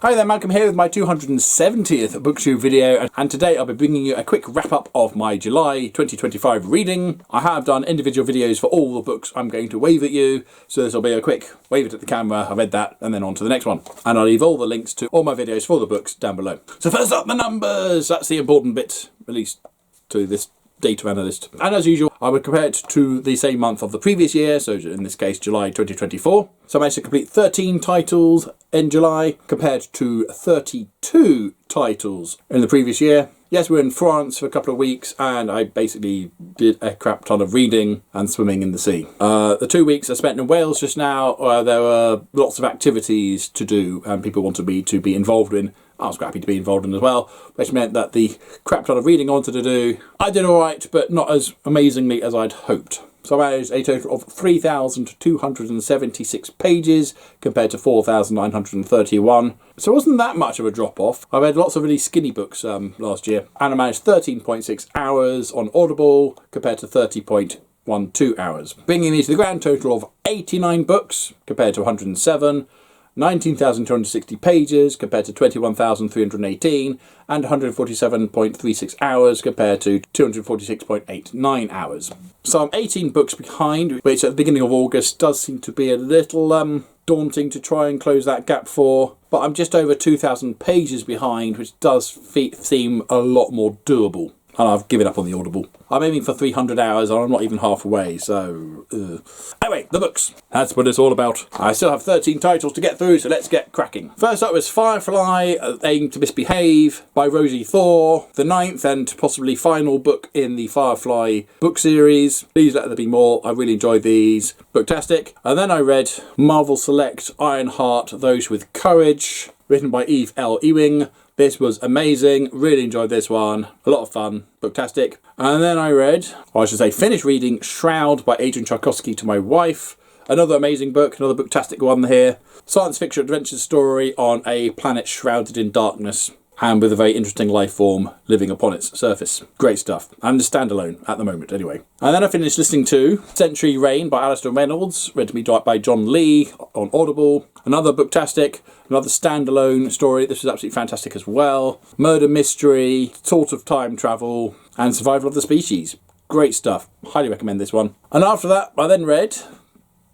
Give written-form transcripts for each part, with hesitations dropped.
Hi there, Malcolm here with my 270th Booktube video, and today I'll be bringing you a quick wrap-up of my July 2025 reading. I have done individual videos for all the books I'm going to wave at you, so this will be a quick wave it at the camera, I read that, and then on to the next one. And I'll leave all the links to all my videos for the books down below. So first up, the numbers! That's the important bit, at least to this data analyst. And as usual, I would compare it to the same month of the previous year, so in this case July 2024. So I managed to complete 13 titles in July compared to 32 titles in the previous year. Yes, we're in France for a couple of weeks and I basically did a crap ton of reading and swimming in the sea. The 2 weeks I spent in Wales just now, there were lots of activities to do and people wanted me to be involved in. I was happy to be involved in as well, which meant that the crap ton of reading I wanted to do, I did alright, but not as amazingly as I'd hoped. So I managed a total of 3,276 pages compared to 4,931. So it wasn't that much of a drop off. I read lots of really skinny books last year, and I managed 13.6 hours on Audible compared to 30.12 hours, bringing me to the grand total of 89 books compared to 107. 19,260 pages compared to 21,318 and 147.36 hours compared to 246.89 hours. So I'm 18 books behind, which at the beginning of August does seem to be a little daunting to try and close that gap for, but I'm just over 2,000 pages behind, which does seem a lot more doable. And I've given up on the Audible. I'm aiming for 300 hours and I'm not even halfway, so... Anyway, the books. That's what it's all about. I still have 13 titles to get through, so let's get cracking. First up was Firefly, Aim to Misbehave by Rosie Thor, the 9th and possibly final book in the Firefly book series. Please let there be more. I really enjoyed these. Booktastic. And then I read Marvel Select Ironheart, Those with Courage, written by Eve L. Ewing. This was amazing, really enjoyed this one, a lot of fun, booktastic. And then I read, or I should say finished reading, Shroud by Adrian Tchaikovsky to my wife. Another amazing book, another booktastic one here. Science fiction adventure story on a planet shrouded in darkness and with a very interesting life form living upon its surface. Great stuff, and a standalone at the moment anyway. And then I finished listening to Century Reign by Alistair Reynolds, read to me by John Lee on Audible. Another booktastic, another standalone story. This was absolutely fantastic as well. Murder mystery, sort of time travel, and survival of the species. Great stuff. Highly recommend this one. And after that, I then read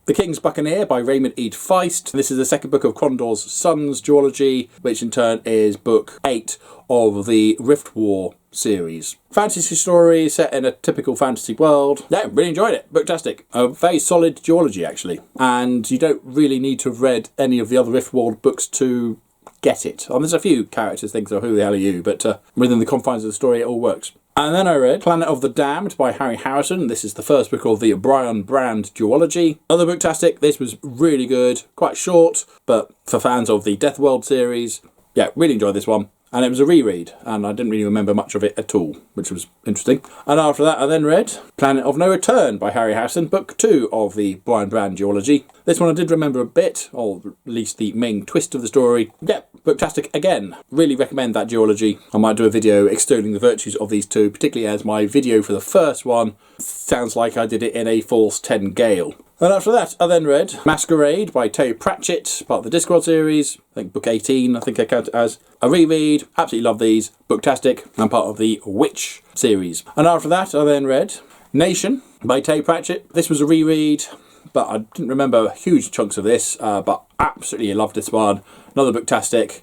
The King's Buccaneer by Raymond E. Feist. This is the second book of Condor's Sons duology, which in turn is book 8 of the Rift War series. Fantasy story set in a typical fantasy world. Yeah, really enjoyed it. Booktastic. A very solid duology actually. And you don't really need to have read any of the other Rift War books to get it. There's a few characters think, so who the hell are you? But within the confines of the story it all works. And then I read Planet of the Damned by Harry Harrison. This is the first book of the Brian Brand duology. Another booktastic. This was really good. Quite short, but for fans of the Death World series, yeah, really enjoyed this one. And it was a reread, and I didn't really remember much of it at all, which was interesting. And after that I then read Planet of No Return by Harry Harrison, book 2 of the Brian Brand duology. This one I did remember a bit, or at least the main twist of the story. Yeah, booktastic again. Really recommend that duology. I might do a video extolling the virtues of these two, particularly as my video for the first one sounds like I did it in a Force 10 gale. And after that, I then read Masquerade by Terry Pratchett, part of the Discworld series. I think book 18, I think I count it as. A reread, absolutely love these. Booktastic, and part of the Witch series. And after that, I then read Nation by Terry Pratchett. This was a reread, but I didn't remember huge chunks of this, but absolutely loved this one. Another booktastic.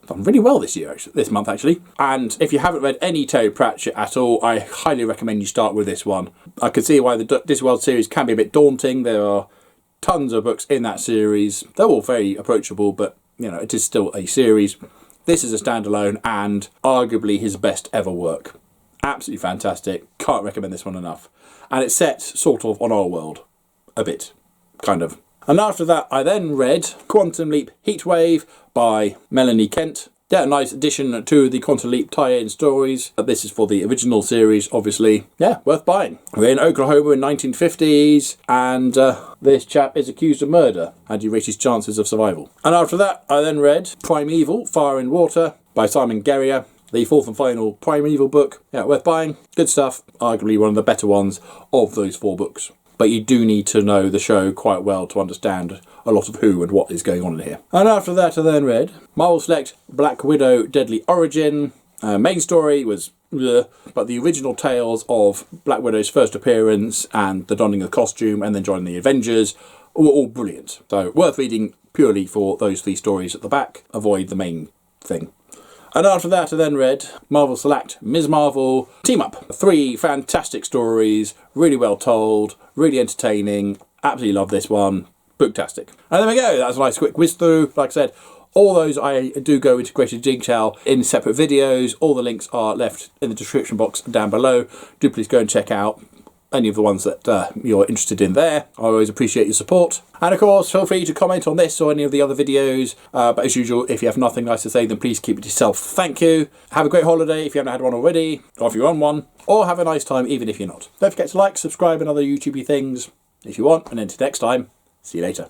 Done really well this year, actually, this month actually. And if you haven't read any Terry Pratchett at all, I highly recommend you start with this one. I can see why the Discworld series can be a bit daunting. There are tons of books in that series. They're all very approachable, but you know, it is still a series. This is a standalone and arguably his best ever work. Absolutely fantastic. Can't recommend this one enough. And it's set sort of on our world. A bit. Kind of. And after that, I then read Quantum Leap Heatwave by Melanie Kent. Yeah, a nice addition to the Quantum Leap tie-in stories. This is for the original series, obviously. Yeah, worth buying. We're in Oklahoma in 1950s, and this chap is accused of murder. How do you rate his chances of survival? And after that, I then read Primeval, Fire and Water by Simon Guerrier. The fourth and final Primeval book. Yeah, worth buying. Good stuff. Arguably one of the better ones of those 4 books. but you do need to know the show quite well to understand a lot of who and what is going on in here. And after that I then read Marvel Select Black Widow Deadly Origin. Main story was but the original tales of Black Widow's first appearance and the donning of the costume and then joining the Avengers were all brilliant. So worth reading purely for those 3 stories at the back. Avoid the main thing. And after that I then read Marvel Select Ms. Marvel Team Up. 3 fantastic stories, really well told, really entertaining. Absolutely love this one. Booktastic. And there we go, that's a nice quick whiz through. Like I said, all those I do go into greater detail in separate videos. All the links are left in the description box down below. Do please go and check out any of the ones that you're interested in there. I always appreciate your support. And of course, feel free to comment on this or any of the other videos. But as usual, if you have nothing nice to say, then please keep it to yourself. Thank you. Have a great holiday if you haven't had one already, or if you're on one, or have a nice time even if you're not. Don't forget to like, subscribe and other YouTubey things if you want. And until next time, see you later.